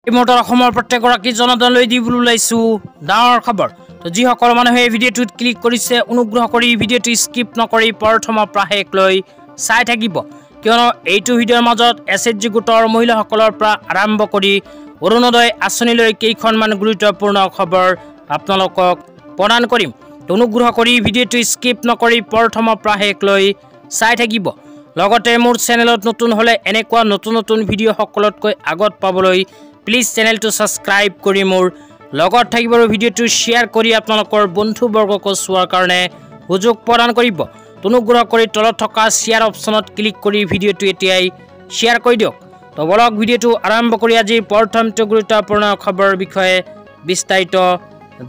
এই মুহূৰ্তত অসমৰ প্ৰত্যেকগৰাকী জনতালৈ দিবলৈ ওলাইছো ডাঙৰ খবৰ। তো যিসকল মানুহে এই ভিডিঅ'টোত ক্লিক কৰিছে অনুগ্ৰহ কৰি ভিডিঅ'টো স্কিপ নকৰি প্ৰথমৰ পৰা শেষলৈ চাই থাকিব, কিয়নো এইটো ভিডিঅ'ৰ মাজত এছএইচজি গোটৰ মহিলাসকলৰ পৰা আৰম্ভ কৰি অৰুণোদয় আঁচনিলৈ কেইখনমান গুৰুত্বপূৰ্ণ খবৰ আপোনালোকক প্ৰদান কৰিম। অনুগ্ৰহ কৰি ভিডিঅ'টো স্কিপ নকৰি প্ৰথমৰ পৰা শেষলৈ চাই থাকিব। লগতে মোৰ চেনেলত নতুন হ'লে এনেকুৱা নতুন নতুন ভিডিঅ' সকলোতকৈ আগত পাবলৈ প্লিজ চেনেলটো ছাবস্ক্ৰাইব কৰি মোৰ লগত থাকিব আৰু ভিডিঅ'টো শ্বেয়াৰ কৰি আপোনালোকৰ বন্ধুবৰ্গক চোৱাৰ কাৰণে সুযোগ প্ৰদান কৰিব। অনুগ্ৰহ কৰি তলত থকা শ্বেয়াৰ অপশ্যনত ক্লিক কৰি ভিডিঅ'টো এতিয়াই শ্বেয়াৰ কৰি দিয়ক। তো বলক ভিডিঅ'টো আৰম্ভ কৰি আজিৰ প্ৰথমটো গুৰুত্বপূৰ্ণ খবৰৰ বিষয়ে বিস্তাৰিত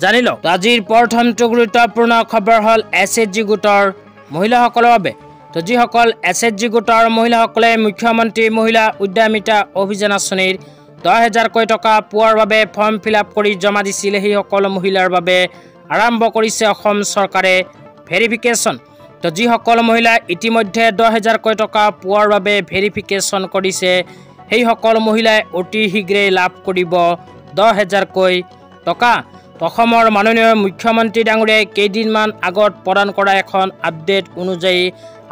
জানি লওক। আজিৰ প্ৰথমটো গুৰুত্বপূৰ্ণ খবৰ হ'ল এছএইচজি গোটৰ মহিলাসকলৰ বাবে। তো যিসকল এছএইচজি গোটৰ মহিলাসকলে মুখ্যমন্ত্ৰী মহিলা উদ্যমিতা অভিযান আঁচনিৰ 10,000কৈ টকা পোৱাৰ বাবে ফৰ্ম ফিল আপ কৰি জমা দিছিল, সেইসকল মহিলাৰ বাবে আৰম্ভ কৰিছে অসম চৰকাৰে ভেৰিফিকেশ্যন। তো যিসকল মহিলা ইতিমধ্যে 10,000কৈ টকা পোৱাৰ বাবে ভেৰিফিকেশ্যন কৰিছে, সেইসকল মহিলাই অতি শীঘ্ৰেই লাভ কৰিব 10,000কৈ টকা। অসমৰ মাননীয় মুখ্যমন্ত্ৰী ডাঙৰীয়াই কেইদিনমান আগত প্ৰদান কৰা এখন আপডেট অনুযায়ী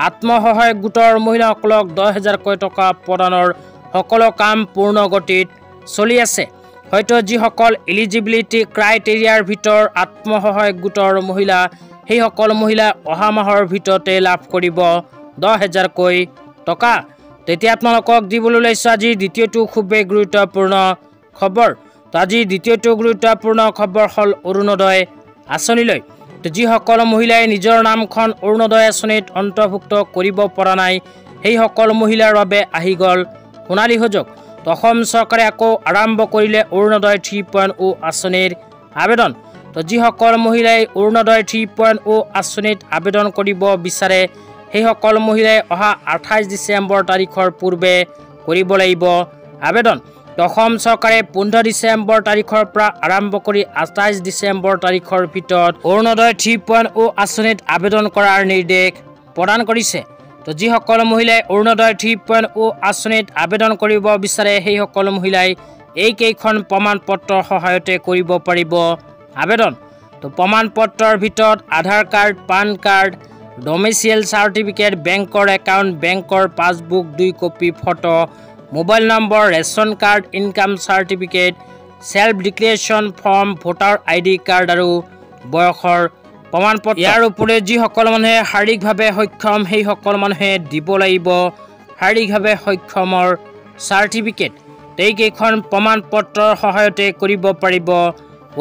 আত্মসহায়ক গোটৰ মহিলাসকলক 10,000কৈ টকা প্ৰদানৰ সকলো কাম পূৰ্ণ গতিত চলি আছে। হয়তো যিসকল এলিজিবিলিটি ক্ৰাইটেৰিয়াৰ ভিতৰত আত্মসহায়ক গোটৰ মহিলা, সেইসকল মহিলা অহা মাহৰ ভিতৰতে লাভ কৰিব 10,000কৈ টকা। তেতিয়া আপোনালোকক দিবলৈ ওলাইছোঁ আজি দ্বিতীয়টো খুবেই গুৰুত্বপূৰ্ণ খবৰ। তো আজি দ্বিতীয়টো গুৰুত্বপূৰ্ণ খবৰ হ'ল অৰুণোদয় আঁচনিলৈ। তো যিসকল মহিলাই নিজৰ নামখন অৰুণোদয় আঁচনিত অন্তৰ্ভুক্ত কৰিব পৰা নাই, সেইসকল মহিলাৰ বাবে আহি গ'ল সোণালী সুযোগ। তো অসম চৰকাৰে আকৌ আৰম্ভ কৰিলে অৰুণোদয় 3.0 আঁচনিৰ আবেদন। তো যিসকল মহিলাই অৰুণোদয় 3.0 আঁচনিত আবেদন কৰিব বিচাৰে, সেইসকল মহিলাই অহা 28 ডিচেম্বৰ তাৰিখৰ পূৰ্বে কৰিব লাগিব আবেদন। অসম চৰকাৰে 15 ডিচেম্বৰ তাৰিখৰ পৰা আৰম্ভ কৰি 28 ডিচেম্বৰ তাৰিখৰ ভিতৰত অৰুণোদয় 3.0 আঁচনিত আবেদন কৰাৰ নিৰ্দেশ প্ৰদান কৰিছে। তো যিসকল মহিলাই অৰুণোদয় 3.0 আঁচনিত আবেদন কৰিব বিচাৰে, সেইসকল মহিলাই এইকেইখন প্ৰমাণ পত্ৰৰ সহায়তে কৰিব পাৰিব আবেদন। তো প্ৰমাণ পত্ৰৰ ভিতৰত Aadhaar card, PAN card, domicile certificate, বেংকৰ একাউণ্ট, বেংকৰ passbook 2 copy, photo, mobile number, ration card, income certificate, self declaration form, voter ID card আৰু বয়সৰ প্ৰমাণপত্ৰ। ইয়াৰ উপৰি যিসকল মানুহে শাৰীৰিকভাৱে সক্ষম, সেইসকল মানুহে দিব লাগিব শাৰীৰিকভাৱে সক্ষমৰ চাৰ্টিফিকেট। এইকেইখন প্ৰমাণ পত্ৰৰ সহায়তে কৰিব পাৰিব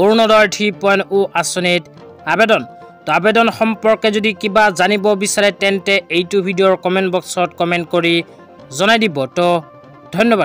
অৰুণোদয় 3.0 আঁচনিত আবেদন। তো আবেদন সম্পৰ্কে যদি কিবা জানিব বিচাৰে তেন্তে এইটো ভিডিঅ'ৰ কমেণ্ট বক্সত কমেণ্ট কৰি জনাই দিব। তো ধন্যবাদ।